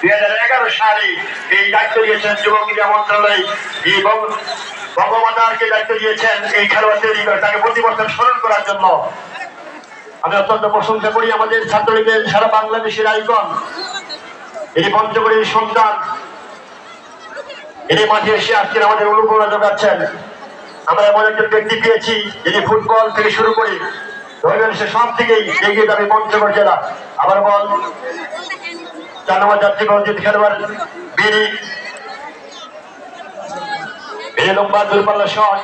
2011 সালে এই দায়িত্ব দিয়েছেন যুব ক্রীড়া মন্ত্রণালয় এবং বঙ্গমাতাকে দায়িত্ব দিয়েছেন এই খেলোয়াড় তৈরি করে তাকে প্রতি বছর স্মরণ করার জন্য। আমি অত্যন্ত প্রশংসা করি আমাদের ছাত্রলীগের সারা বাংলাদেশের আইকন, এটি পঞ্চগড়ের সন্তান, এটি মাঠে এসে আজকের আমাদের অনুপ্রেরণা যোগাচ্ছেন। আমরা এমন একজন ব্যক্তি পেয়েছি যিনি ফুটবল থেকে শুরু করে ধরবেন সে সব থেকেই এগিয়ে যাবে পঞ্চগড় জেলা। আবার বল 4 নম্বর যাত্রী বঞ্চিত খেলোয়াড় বেরি লম্বা দূরপাল্লা শট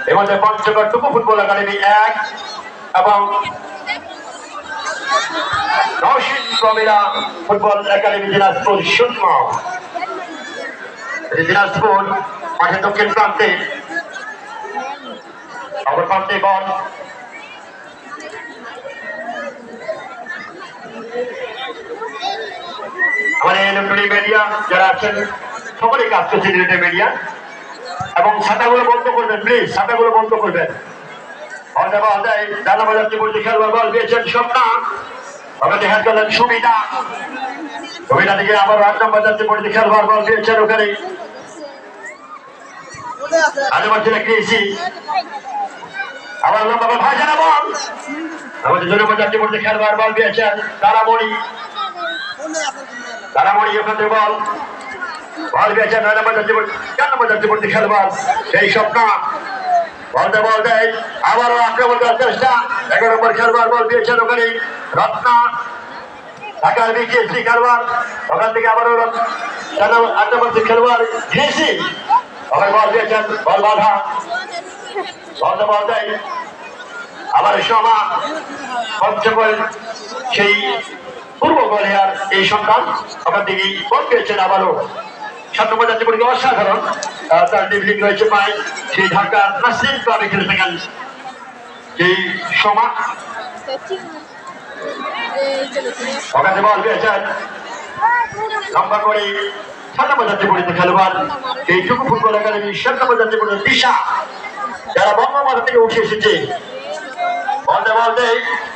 এর মধ্যে পঞ্চগড় টুকু ফুটবল একাডেমি 1 এবং নওশীন প্রমিলা ফুটবল একাডেমি দিনাজপুর 0। দিনাজপুর মাঠের দক্ষিণ প্রান্তে অপর প্রান্তে বল আমাদের ইলেকট্রনিক মিডিয়া যারা আছেন সকলেই কাজ করছে ইলেকট্রনিক মিডিয়া এবং ছাতাগুলো বন্ধ করবেন প্লিজ, ছাতাগুলো বন্ধ করবেন। খেলোয়াড় বল পেয়েছেন স্বপ্না, ওখানে হ্যান্ড করলেন সুবিধা, সুবিধা থেকে আবার 8 নম্বর যাত্রী পরিচিত খেলোয়াড় বল পেয়েছেন ওখানে আবার লম্বা ভাই জানা বল আমাদের 2 নম্বর যাত্রী পরিচিত খেলোয়াড় বল পেয়েছেন তারামণি, তারামণি ওখানে বল পেয়েছেন 9 নম্বর যাত্রী 4 নম্বর যাত্রী পরিচিত খেলোয়াড় সেই স্বপ্না বলতে বলতে আবারও আক্রমণ করার চেষ্টা। 11 নম্বর খেলোয়াড় বল পেয়েছেন ওখানে রত্না, ঢাকার বিকেএসি খেলোয়াড় ওখান থেকে আবারও 8 নম্বর খেলোয়াড় ঘেসি ওখানে বল পেয়েছেন, বল বাধা বলতে বলতে আবার সমা পঞ্চগড় সেই পূর্ব গলিয়ার এই সন্তান ওখান থেকে বল পেয়েছেন আবারও 7 নম্বর যাত্রী পরীক্ষা অসাধারণ তার ডিভিলিং রয়েছে পায় সেই ঢাকা নাসরিন ক্লাবে খেলে থাকেন সেই সমা ওখানে বল পেয়েছেন লম্বা করে 7 নম্বর যাত্রী পরীক্ষা খেলোয়াড় এই টুকু ফুটবল একাডেমি 7 নম্বর যাত্রী পরীক্ষা দিশা যারা বঙ্গমাতা থেকে উঠে এসেছে বলতে বলতে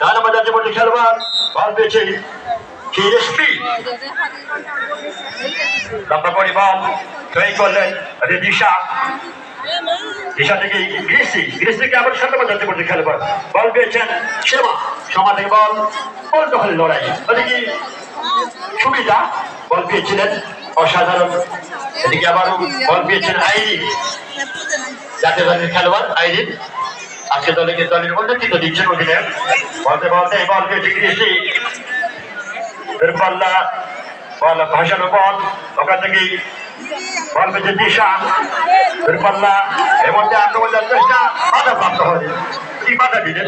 9 নম্বর যাত্রী পরীক্ষা খেলোয়াড় বল পেয়েছে সেই রেসপি লম্বা করে বল তৈরি করলেন দিশা, দিশা থেকে গ্রিসিকে আবার 7 নম্বর যাত্রী পরীক্ষা খেলোয়াড় বল পেয়েছেন সমা থেকে বল দখলের লড়াই ওদিকে সুবিধা বল পেয়েছিলেন অসাধারণ। এদিকে আবারও বল পেয়েছেন আইরিন, জাতীয় দলের খেলোয়াড় আইরিন আজকে দলের নেতৃত্ব দিচ্ছেন অধিনায়ক। বলতে বলতে বল পেয়েছে গ্রিসি পাল্লা বল ভাসানো বল ওখান থেকে বল পেয়েছে দিশা পাল্লা এর মধ্যে আক্রমণ যাওয়ার চেষ্টা বাধা প্রাপ্ত হয়। কি বাধা দিলেন?